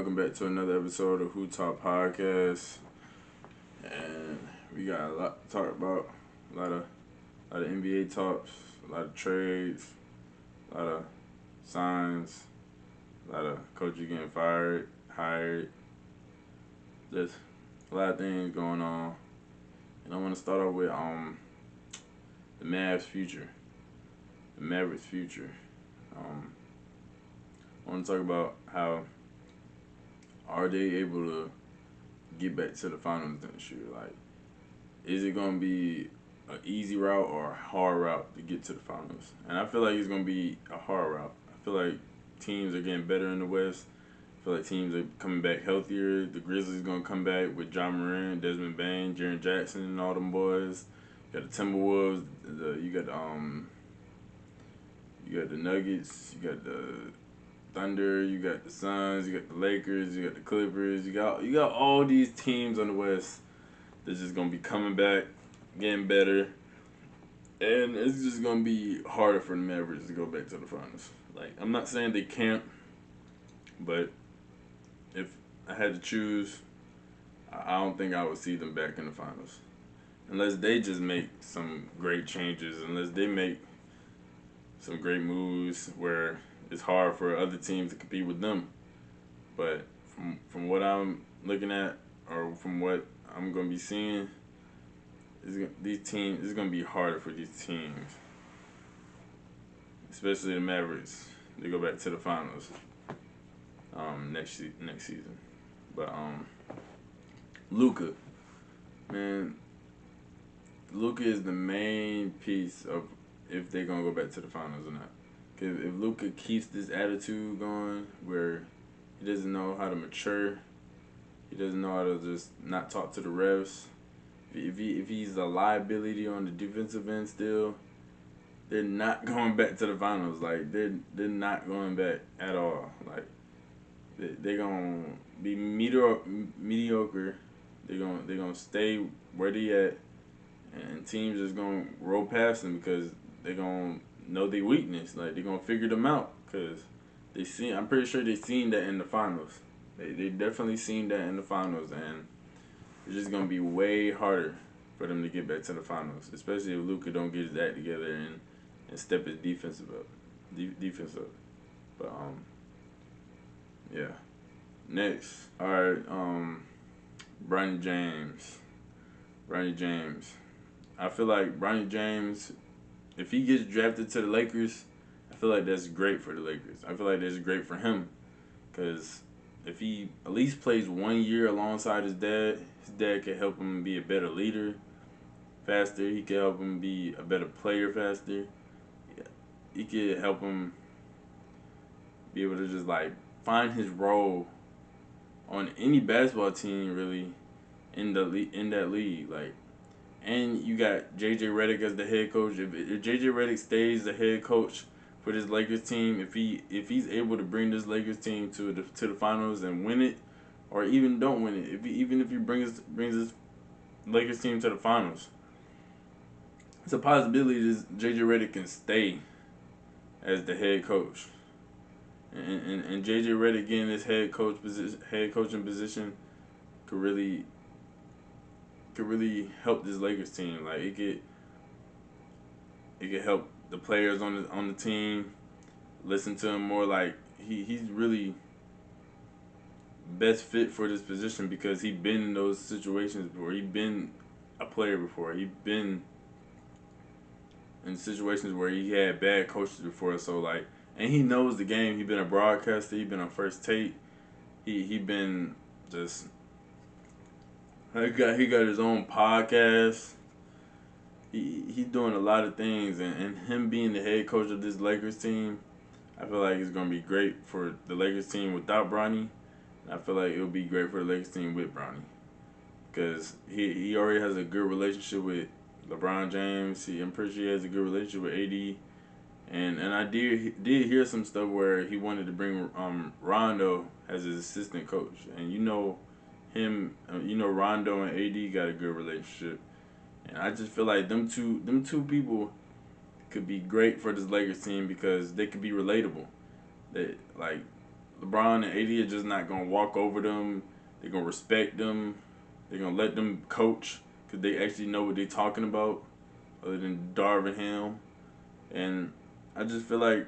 welcome back to another episode of HoopTalk Podcast. And we got a lot to talk about. A lot of NBA talks, a lot of trades, a lot of signs, a lot of coaches getting fired, hired. Just a lot of things going on. And I want to start off with the Mavs future, the Mavericks future. I want to talk about how are they able to get back to the finals next year? Like, is it going to be an easy route or a hard route to get to the finals? And I feel like it's going to be a hard route. I feel like teams are getting better in the West. I feel like teams are coming back healthier. The Grizzlies going to come back with John Moran, Desmond Bain, Jaren Jackson, and all them boys. You got the Timberwolves. You got the Nuggets. You got the Thunder, you got the Suns, you got the Lakers, you got the Clippers, you got all these teams on the West that's just gonna be coming back, getting better, and it's just gonna be harder for the Mavericks to go back to the finals. Like, I'm not saying they can't, but if I had to choose, I don't think I would see them back in the finals unless they just make some great changes, unless they make some great moves where it's hard for other teams to compete with them. But from what I'm looking at, or from what I'm going to be seeing, it's going to be harder for these teams, especially the Mavericks, to go back to the finals next season. But Luka, man, Luka is the main piece of if they're going to go back to the finals or not. If Luka keeps this attitude going where he doesn't know how to mature, he doesn't know how to just not talk to the refs, if he's a liability on the defensive end still, they're not going back to the finals. Like, they're not going back at all. Like, they're going to be mediocre. They're going to stay where they at, and teams just going to roll past them because they're going to know their weakness. Like, they're gonna figure them out because I'm pretty sure they seen that in the finals. They definitely seen that in the finals, and it's just gonna be way harder for them to get back to the finals, especially if Luka don't get his act together and step his defense up. But yeah. Next, all right. Bronny James. I feel like Bronny James, if he gets drafted to the Lakers, I feel like that's great for the Lakers. I feel like that's great for him because if he at least plays 1 year alongside his dad can help him be a better leader faster. He can help him be a better player faster. He could help him be able to just, like, find his role on any basketball team, really, in that league. Like, and you got J.J. Redick as the head coach. If J.J. Redick stays the head coach for this Lakers team, if he's able to bring this Lakers team to the finals and win it, or even don't win it, even if he brings this Lakers team to the finals, it's a possibility that J.J. Redick can stay as the head coach. And J.J. Redick getting this head coaching position could really help this Lakers team. Like, it could help the players on the team listen to him more. Like, he's really best fit for this position because he's been in those situations before. He's been a player before. He's been in situations where he had bad coaches before. So, like, and he knows the game. He's been a broadcaster. He's been on First Take. He been just. He got his own podcast. He's doing a lot of things, and him being the head coach of this Lakers team, I feel like it's gonna be great for the Lakers team without Bronny. And I feel like it'll be great for the Lakers team with Bronny, because he already has a good relationship with LeBron James. I'm pretty sure he has a good relationship with AD, and I did hear some stuff where he wanted to bring Rondo as his assistant coach, and Rondo and AD got a good relationship. And I just feel like them two people could be great for this Lakers team because they could be relatable. They, like, LeBron and AD are just not gonna walk over them. They're gonna respect them. They're gonna let them coach because they actually know what they're talking about, other than Darvin Ham. And I just feel like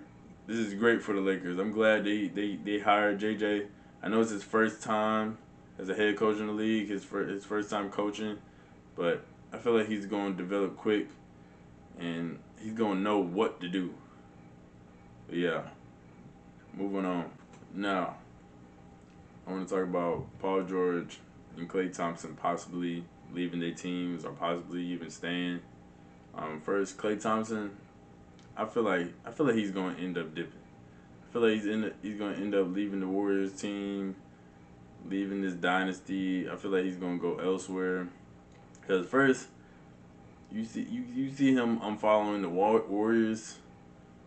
this is great for the Lakers. I'm glad they hired JJ. I know it's his first time as a head coach in the league, his first time coaching, but I feel like he's going to develop quick and he's going to know what to do. But yeah, moving on. Now, I want to talk about Paul George and Klay Thompson possibly leaving their teams or possibly even staying. First, Klay Thompson, I feel like he's going to end up dipping. I feel like he's going to end up leaving the Warriors team, leaving this dynasty. I feel like he's going to go elsewhere. Because first, you see him following the Warriors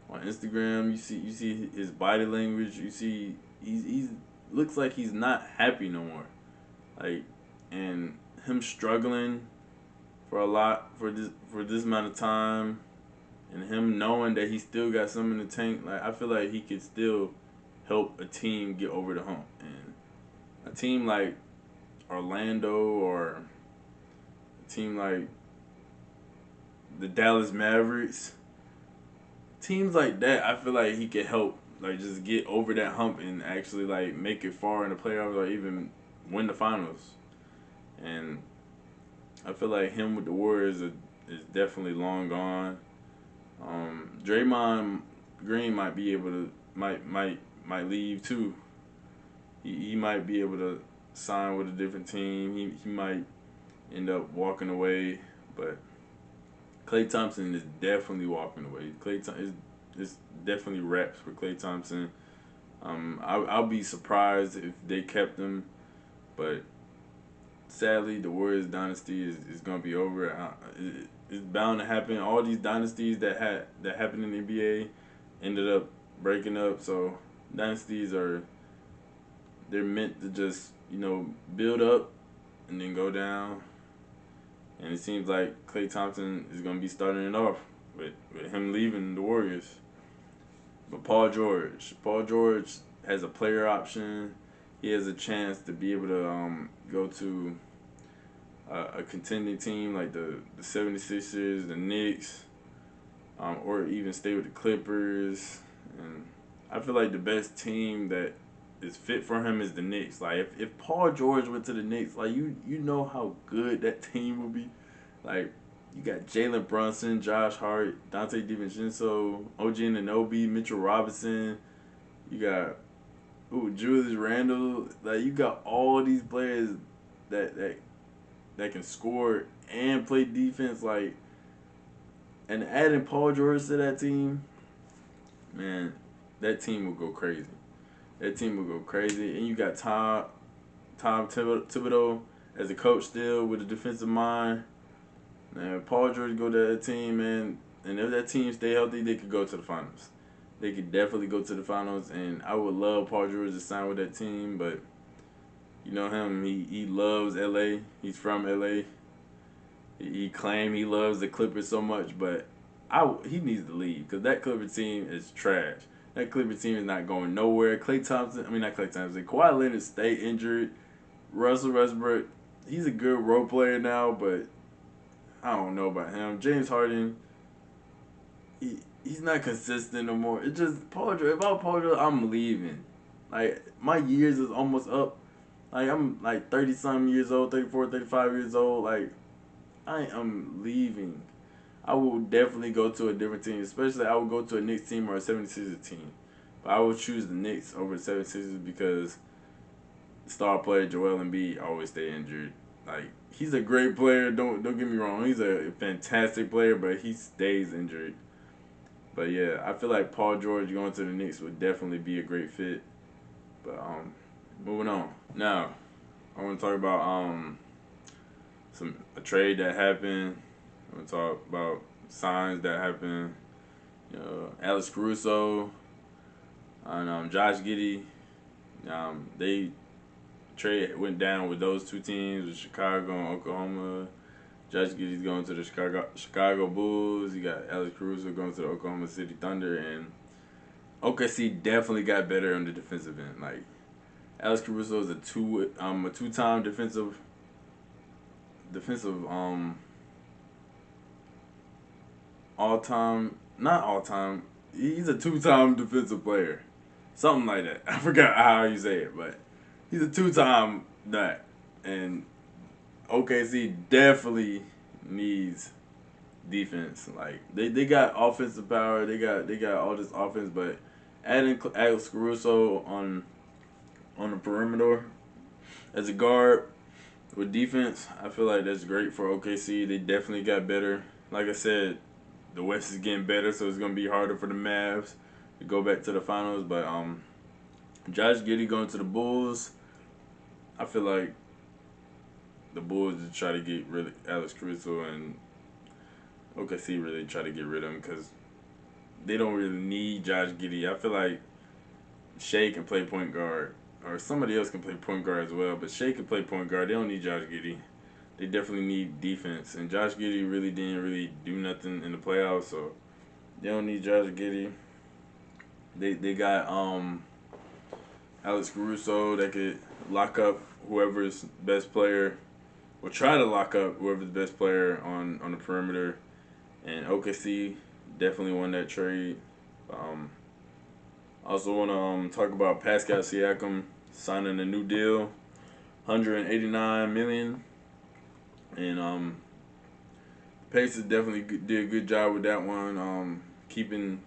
on Instagram. You see his body language. You see he's looks like he's not happy no more. Like, and him struggling for this amount of time, and him knowing that he still got some in the tank. Like, I feel like he could still help a team get over the hump. And a team like Orlando or a team like the Dallas Mavericks, teams like that, I feel like he could help, like, just get over that hump and actually, like, make it far in the playoffs or even win the finals. And I feel like him with the Warriors is definitely long gone. Draymond Green might be able to might leave too. He might be able to sign with a different team. He might end up walking away, but Klay Thompson is definitely walking away. It's definitely wraps for Klay Thompson. I'll be surprised if they kept him, but sadly, the Warriors dynasty is going to be over. It's bound to happen. All these dynasties that happened in the NBA ended up breaking up. So dynasties they're meant to just, build up and then go down. And it seems like Klay Thompson is going to be starting it off with him leaving the Warriors. But Paul George has a player option. He has a chance to be able to go to a contending team like the 76ers, the Knicks, or even stay with the Clippers. And I feel like the best team that is fit for him is the Knicks. Like, if Paul George went to the Knicks, like, you know how good that team would be. Like, you got Jalen Brunson, Josh Hart, Dante DiVincenzo, OG Anunoby, Mitchell Robinson. You got Julius Randle. Like, you got all these players that can score and play defense. Like, and adding Paul George to that team, man, that team will go crazy. That team will go crazy. And you got Tom Thibodeau as a coach still with a defensive mind. Man, Paul George go to that team, man, and if that team stay healthy, they could go to the finals. They could definitely go to the finals, and I would love Paul George to sign with that team, but you know him, he loves LA. He's from LA. He claimed he loves the Clippers so much, but he needs to leave because that Clippers team is trash. That Clippers team is not going nowhere. Kawhi Leonard stay injured. Russell Westbrook, he's a good role player now, but I don't know about him. James Harden, he's not consistent no more. It's just Paul George. If I'm Paul George, I'm leaving. Like, my years is almost up. Like, I'm like 30-something years old, 34, 35 years old. Like, I am leaving. I will definitely go to a different team. Especially, I would go to a Knicks team or a 76ers team. But I would choose the Knicks over the 76ers because star player Joel Embiid always stay injured. Like, he's a great player. Don't get me wrong. He's a fantastic player, but he stays injured. But yeah, I feel like Paul George going to the Knicks would definitely be a great fit. But moving on. Now, I want to talk about a trade that happened. I want to talk about signs that happened. Alex Caruso and Josh Giddey. They trade went down with those two teams, with Chicago and Oklahoma. Josh Giddey's going to the Chicago Bulls. You got Alex Caruso going to the Oklahoma City Thunder, and OKC definitely got better on the defensive end. Like Alex Caruso is a two-time defensive not all-time. He's a two-time defensive player. Something like that. I forgot how you say it, but he's a two-time that. And OKC definitely needs defense. Like they got offensive power. They got all this offense, but adding Alex Caruso on the perimeter as a guard with defense, I feel like that's great for OKC. They definitely got better. Like I said, the West is getting better, so it's gonna be harder for the Mavs to go back to the finals. But Josh Giddey going to the Bulls, I feel like the Bulls just try to get rid of Alex Caruso, and OKC really try to get rid of him because they don't really need Josh Giddey. I feel like Shea can play point guard, or somebody else can play point guard as well, but Shea can play point guard. They don't need Josh Giddey. They definitely need defense, and Josh Giddey really didn't do nothing in the playoffs, so they don't need Josh Giddey. They got Alex Caruso that could lock up whoever's best player, or try to lock up whoever's best player on the perimeter. And OKC definitely won that trade. I also want to talk about Pascal Siakam signing a new deal, $189 million. And Pacers definitely did a good job with that one, keeping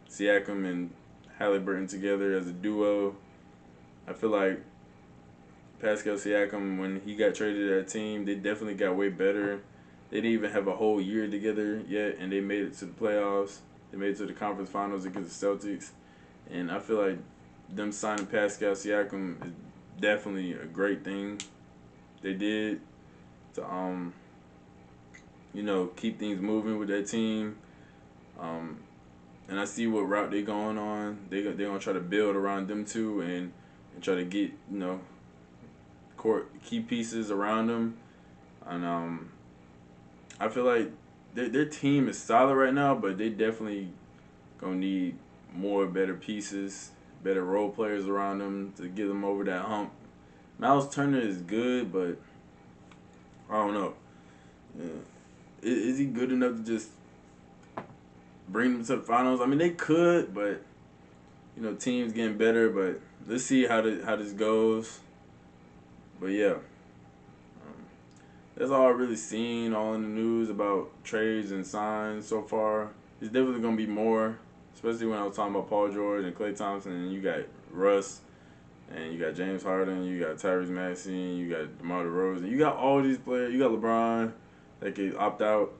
Siakam and Halliburton together as a duo. I feel like Pascal Siakam, when he got traded to that team, they definitely got way better. They didn't even have a whole year together yet, and they made it to the playoffs. They made it to the conference finals against the Celtics. And I feel like them signing Pascal Siakam is definitely a great thing they did to, keep things moving with that team. And I see what route they're going on. They're going to try to build around them too, and try to get, key pieces around them. And I feel like their team is solid right now, but they definitely going to need better pieces, better role players around them to get them over that hump. Miles Turner is good, but I don't know. Yeah. Is he good enough to just bring them to the finals? I mean, they could, but teams getting better. But let's see how this goes. But yeah, that's all I've really seen all in the news about trades and signs so far. There's definitely gonna be more, especially when I was talking about Paul George and Klay Thompson, and you got Russ, and you got James Harden, you got Tyrese Maxey, you got DeMar DeRozan, you got all these players. You got LeBron that could opt out,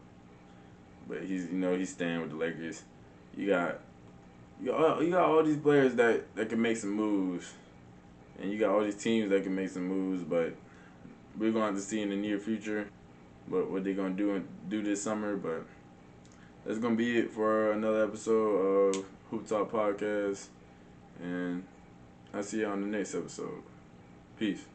but he's staying with the Lakers. You got all these players that can make some moves, and you got all these teams that can make some moves. But we're gonna have to see in the near future, what they're gonna do this summer. But that's gonna be it for another episode of HoopTalk Podcast, and I'll see you on the next episode. Peace.